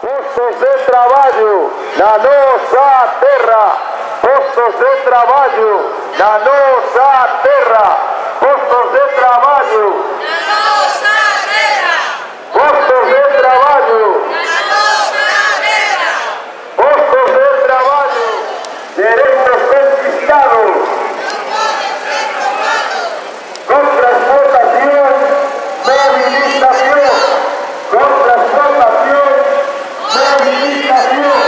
Postos de trabalho na nossa terra. Postos de trabalho na nossa terra. Postos de trabalho na nossa terra. Postos de trabalho Na nossa terra. Postos de trabalho. Direitos conquistados. Contra explotación, movilización. Contra explotación, movilización.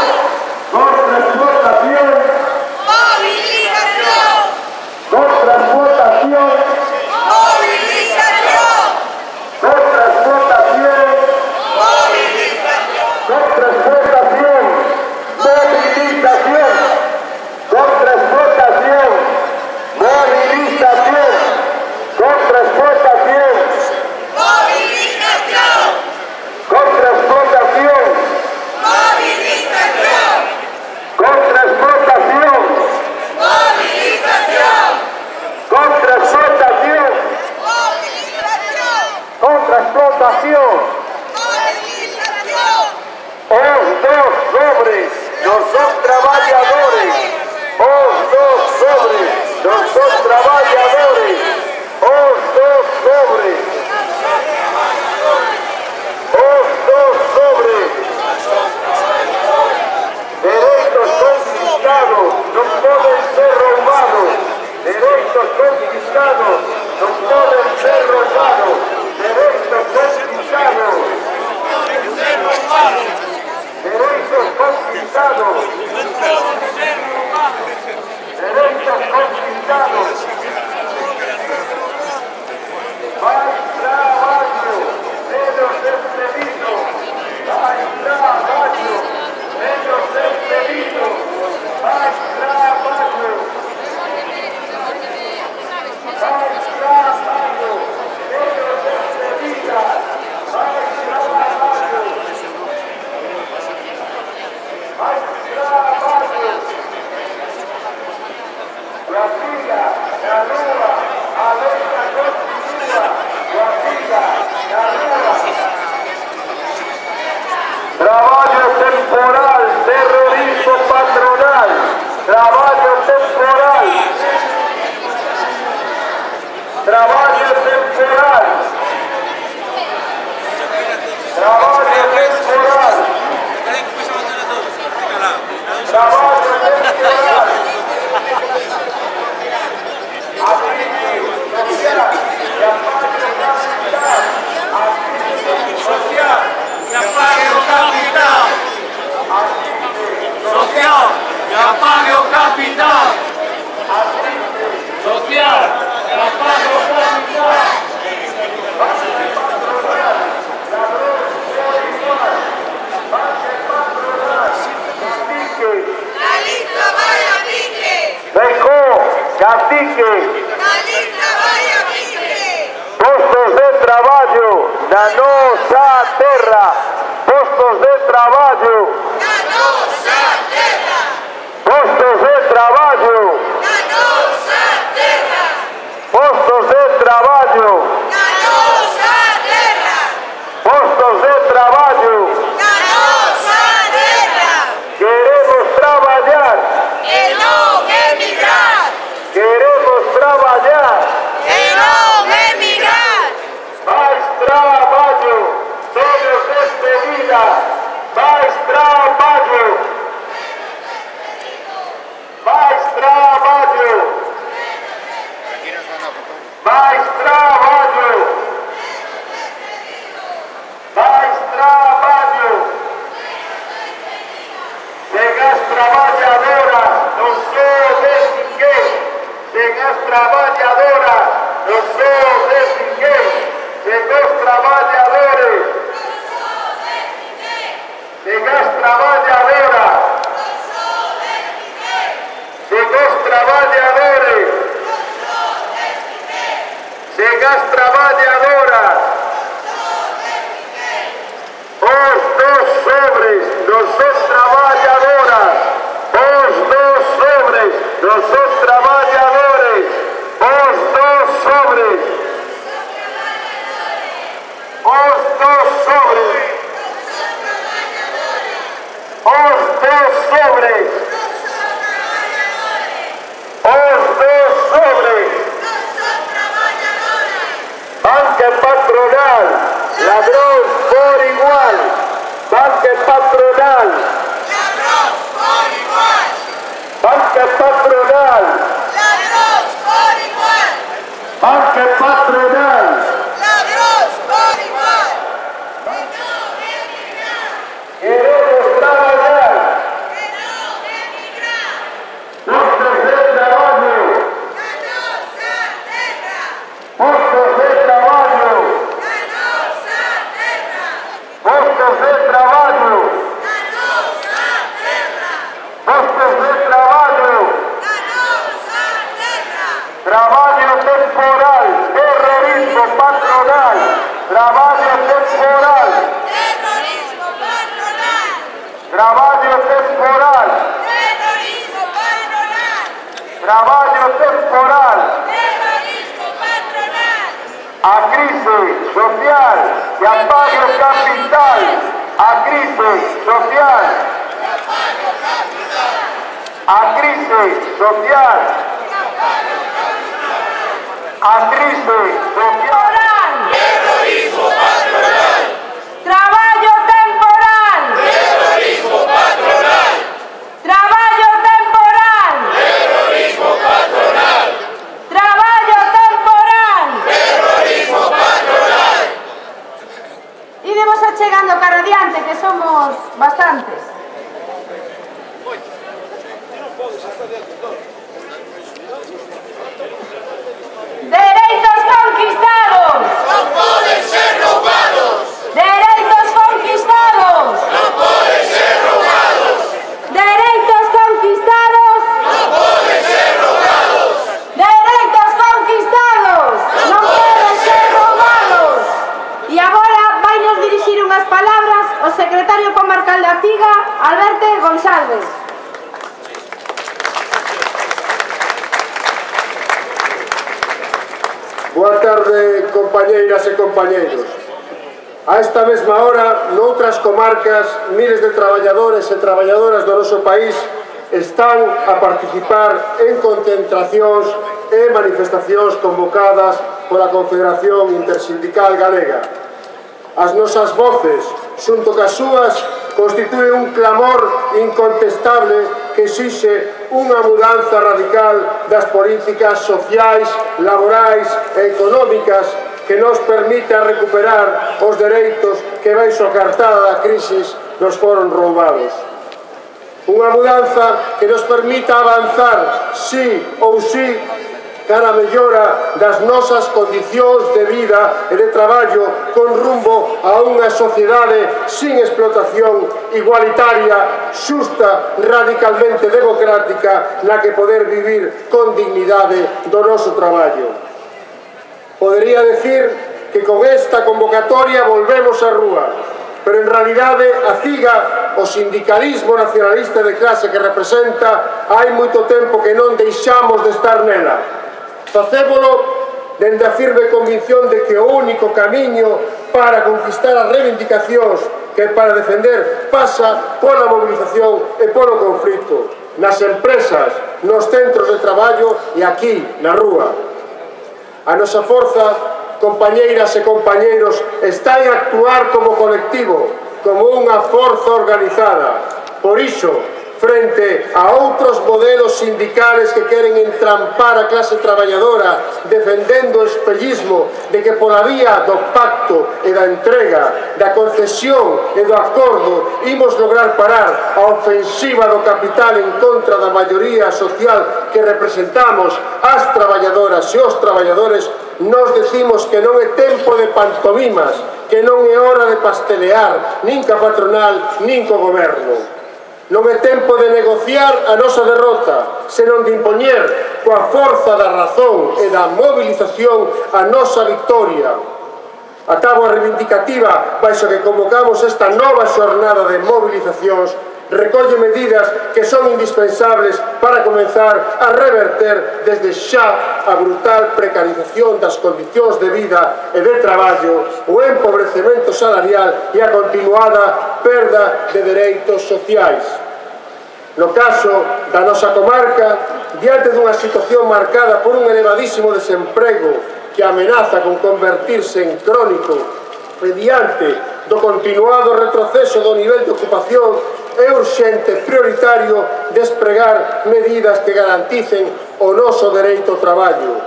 Contra explotación, Movilização. contra explotación, Movilização. contra explotación, Movilização. contra explotación, movilización. Contra explotación, movilización. Contra explotación, Movilização. contra explotación, Movilização. contra explotación, Movilização. contra explotación, Movilização. contra explotación. Movilização. Os dos sobres, nós somos trabalhadores. Os dos sobres, nós somos trabalhadores. Os dos sobres. Os dos sobres. Direitos conquistados não podem ser roubados. Direitos conquistados não podem ser roubados. Direitos conquistados. Direitos conquistados. Direitos conquistados. Mais trabalho, menos despedido. Mais trabalho, menos despedido. Mais trabalho. Mais trabalho, menos despedida. Mais trabalho. Mais trabalho. Brasília, na rua, a luta continua. Brasília, na rua. Trabalho temporal, terrorismo patronal. Trabalho temporal. Trabalho temporal. Trabalho temporal. Trabalho temporal. Social, que apague o capital. Social, que apague o capital. Social, que apague o capital. Na lista vai a pique. Vem cacique. Na lista vai a pique. Postos de trabalho na nossa terra. Postos de trabalho. Na nossa terra. Postos de trabalho. Na nossa terra. Postos de trabalho. Na nossa terra. Postos de trabalho. Na nossa terra. Queremos trabalhar. E não emigrar. Queremos trabalhar. E não emigrar. Mais trabalho. Menos despedida. Mais trabalho. Mais trabalho. Mais trabalho. Mais trabalho. Chegas trabalhadoras, não sou de ninguém. Chegas trabalhadoras, não sou de ninguém. Chegou os trabalhadores. Chegas trabalhadoras. Chegou os trabalhadores. Chegas trabalhadoras. Os dos sobres, nós somos trabalhadoras. Os dos sobres, nós somos trabalhadores. Os dos sobres. Os dos sobres. os dos sobres, os dos sobres, banca patronal, ladrón por igual, banca patronal, banca patronal, banca patronal, queremos trabalhar, postos de trabalho, postos de trabalho, postos de trabalho, postos de trabalho, trabalho temporal, terrorismo patronal, trabalho temporal, trabalho temporal, trabalho temporal, a crise social que apague o capital, a crise social, a crise social, a crise social. Terrorismo patronal. Traballo temporal. Terrorismo patronal. Traballo temporal. Terrorismo patronal. Traballo temporal. Terrorismo patronal. Iremos achegando cara adiante, que somos bastantes. Dereitos conquistados. No pueden ser robados. Dereitos conquistados. No pueden ser robados. Dereitos conquistados. No pueden ser robados. Dereitos conquistados. Non poden ser robados. E agora vai nos dirixir unhas palabras o secretario comarcal da CIGA, Alberto González. Boa tarde, compañeiras e compañeiros. A esta mesma hora, noutras comarcas, miles de traballadores e traballadoras do noso país están a participar en concentracións e manifestacións convocadas pola Confederación Intersindical Galega. As nosas voces, xunto cas súas, constitúen un clamor incontestable que exixe unha mudanza radical das políticas sociais, laborais e económicas que nos permita recuperar os dereitos que baixo a cartada da crisis nos foron roubados. Unha mudanza que nos permita avanzar, sí ou sí, cara a mellora das nosas condicións de vida e de traballo con rumbo a unha sociedade sin explotación, igualitaria, xusta, radicalmente democrática, na que poder vivir con dignidade do noso traballo. Podería decir que con esta convocatoria volvemos á rúa, pero en realidade a CIGA, o sindicalismo nacionalista de clase que representa, hai moito tempo que non deixamos de estar nela. Facémolo dende a firme convicción de que o único camiño para conquistar as reivindicacións que para defender pasa pola mobilización e polo conflito, nas empresas, nos centros de traballo e aquí, na rúa. A nosa forza, compañeiras e compañeiros, está en actuar como colectivo, como unha forza organizada. Por iso, frente a outros modelos sindicales que queren entrampar a clase traballadora defendendo o espellismo de que pola vía do pacto e da entrega, da concesión e do acordo imos lograr parar a ofensiva do capital en contra da maioría social que representamos as traballadoras e os traballadores, nos decimos que non é tempo de pantomimas, que non é hora de pastelear nin ca patronal nin co goberno. Non é tempo de negociar a nosa derrota, senón de impoñer coa forza da razón e da movilización a nosa victoria. A táboa reivindicativa baixo que convocamos esta nova xornada de movilizacións recolle medidas que son indispensables para comenzar a reverter desde xa a brutal precarización das condicións de vida e de traballo, o empobrecemento salarial e a continuada perda de dereitos sociais. No caso da nosa comarca, diante dunha situación marcada por un elevadísimo desemprego que amenaza con convertirse en crónico e diante do continuado retroceso do nivel de ocupación, é urxente e prioritario despregar medidas que garanticen o noso dereito ao traballo.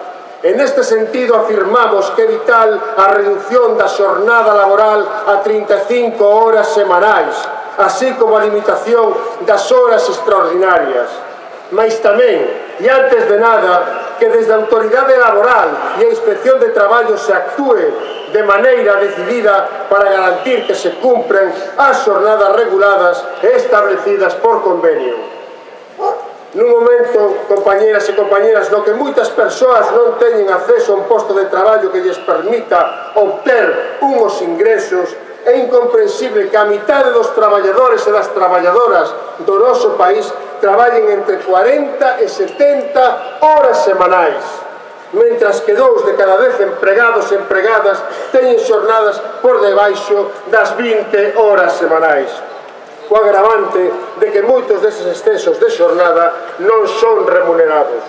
En este sentido, afirmamos que é vital a reducción da xornada laboral a 35 horas semanais, así como a limitación das horas extraordinarias. Mais tamén, e antes de nada, que desde a Autoridade Laboral e a Inspección de Traballo se actúe de maneira decidida para garantir que se cumpren as xornadas reguladas e establecidas por convenio. Nun momento, compañeras e compañeras, no que moitas persoas non teñen acceso a un posto de traballo que lles permita obter unhos ingresos, é incomprensible que a mitade dos traballadores e das traballadoras do noso país traballen entre 40 e 70 horas semanais, mentras que 2 de cada 10 empregados e empregadas teñen xornadas por debaixo das 20 horas semanais, co agravante de que moitos deses excesos de xornada non son remunerados.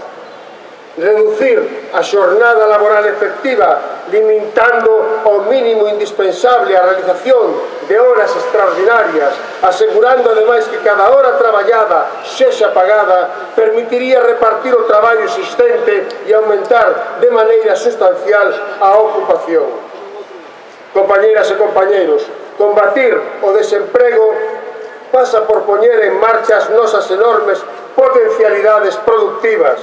Reducir a xornada laboral efectiva limitando ao mínimo indispensable a realización de horas extraordinarias, asegurando ademais que cada hora traballada sexa pagada, permitiría repartir o traballo existente e aumentar de maneira sustancial a ocupación. Compañeras e compañeiros, combatir o desemprego pasa por poñer en marcha as nosas enormes potencialidades productivas.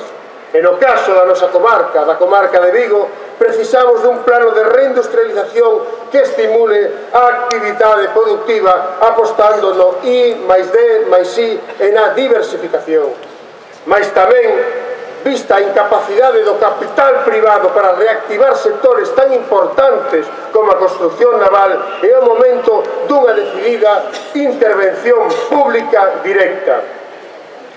E no caso da nosa comarca, da comarca de Vigo, precisamos dun plano de reindustrialización que estimule a actividade productiva apostando no I máis D máis I e na diversificación. Mais tamén, vista a incapacidade do capital privado para reactivar sectores tan importantes como a construcción naval, é o momento dunha decidida intervención pública directa.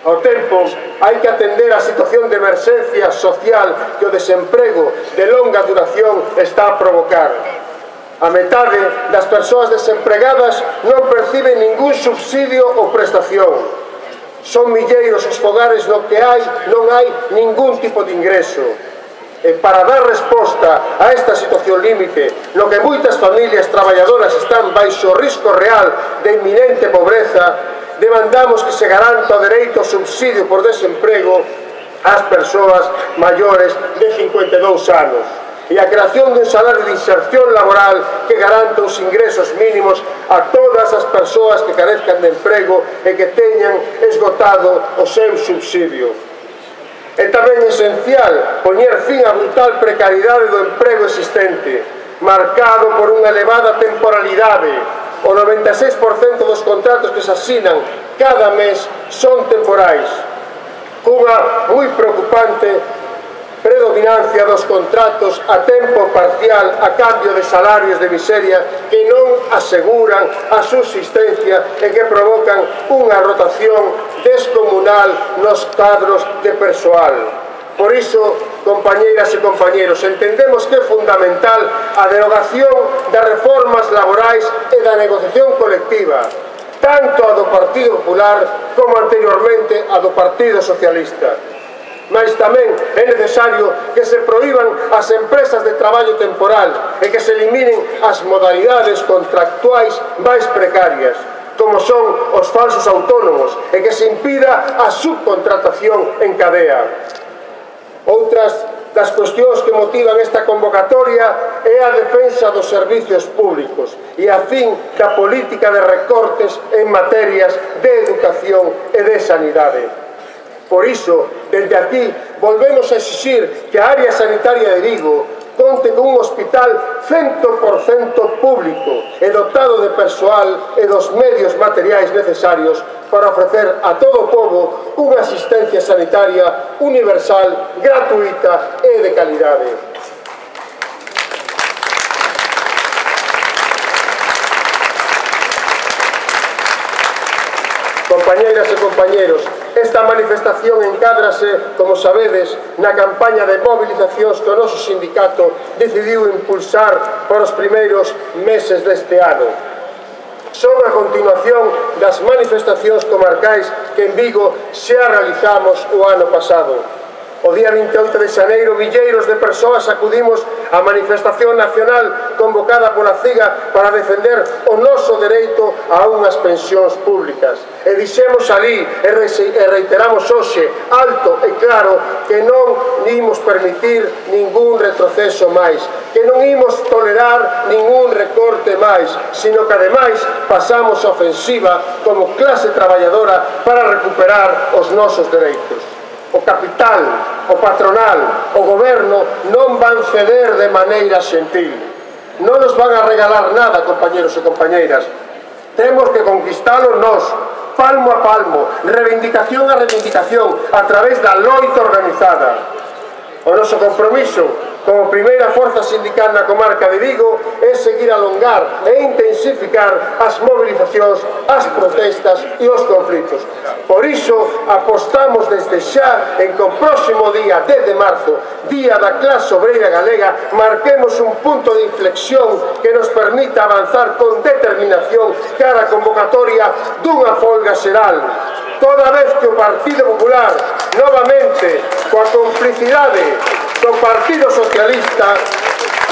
Ao tempo, hai que atender a situación de emerxencia social que o desemprego de longa duración está a provocar. A metade das persoas desempregadas non perciben ningún subsidio ou prestación. Son milleiros os fogares no que non hai ningún tipo de ingreso. E para dar resposta a esta situación límite, no que moitas familias traballadoras están baixo risco real de inminente pobreza, demandamos que se garanta o dereito ao subsidio por desemprego ás persoas maiores de 52 anos e a creación dun salario de inserción laboral que garanta os ingresos mínimos a todas as persoas que carezcan de emprego e que teñan esgotado o seu subsidio. É tamén esencial poñer fin á brutal precariedade do emprego existente, marcado por unha elevada temporalidade. O 96% dos contratos que se asinan cada mes son temporais, cunha moi preocupante predominancia dos contratos a tempo parcial a cambio de salarios de miseria que non aseguran a subsistencia e que provocan unha rotación descomunal nos cadros de persoal. Por iso, compañeiras e compañeiros, entendemos que é fundamental a derogación das reformas laborais e da negociación colectiva, tanto a do Partido Popular como anteriormente a do Partido Socialista. Mas tamén é necesario que se proíban as empresas de traballo temporal e que se eliminen as modalidades contractuais máis precarias, como son os falsos autónomos, e que se impida a subcontratación en cadea. Outras das cuestións que motivan esta convocatoria é a defensa dos servicios públicos e a fin da política de recortes en materias de educación e de sanidade. Por iso, desde aquí, volvemos a exixir que a área sanitaria de Vigo conte con un hospital 100% público e dotado de persoal e dos medios materiais necesarios para ofrecer a todo o pobo unha asistencia sanitaria universal, gratuita e de calidade. Compañeiras e compañeiros, esta manifestación encádrase, como sabedes, na campaña de movilizacións que o noso sindicato decidiu impulsar para os primeiros meses deste ano. Son a continuación das manifestacións comarcais que en Vigo xa realizamos o ano pasado. O día 28 de xaneiro, milleiros de persoas acudimos á manifestación nacional convocada pola CIGA para defender o noso dereito a unhas pensións públicas. E dixemos ali, e reiteramos hoxe, alto e claro, que non imos permitir ningún retroceso máis, que non imos tolerar ningún recorte máis, sino que ademais pasamos a ofensiva como clase traballadora para recuperar os nosos dereitos. O capital, o patronal, o goberno non van ceder de maneira xentil. Non nos van a regalar nada, compañeros e compañeiras. Temos que conquistalo nós, palmo a palmo, reivindicación a reivindicación, a través da loita organizada. O noso compromiso como primeira forza sindical na comarca de Vigo é seguir a alongar e intensificar as movilizacións, as protestas e os conflitos. Por iso, apostamos desde xa en que o próximo día 10 de marzo, Día da Clase Obreira Galega, marquemos un punto de inflexión que nos permita avanzar con determinación cara a convocatoria dunha folga xeral. Toda vez que o Partido Popular, novamente, coa complicidade do Partido Socialista,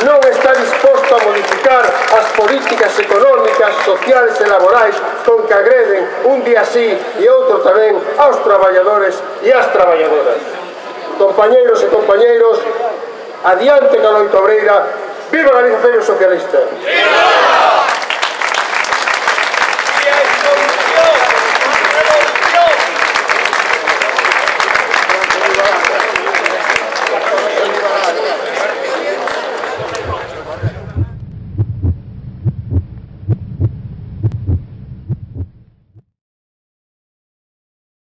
non está disposto a modificar as políticas económicas, sociales e laborais con que agreden un día sí e outro tamén aos traballadores e ás traballadoras. Compañeiros e compañeiros, adiante ca loita obreira, viva a Galicia Socialista!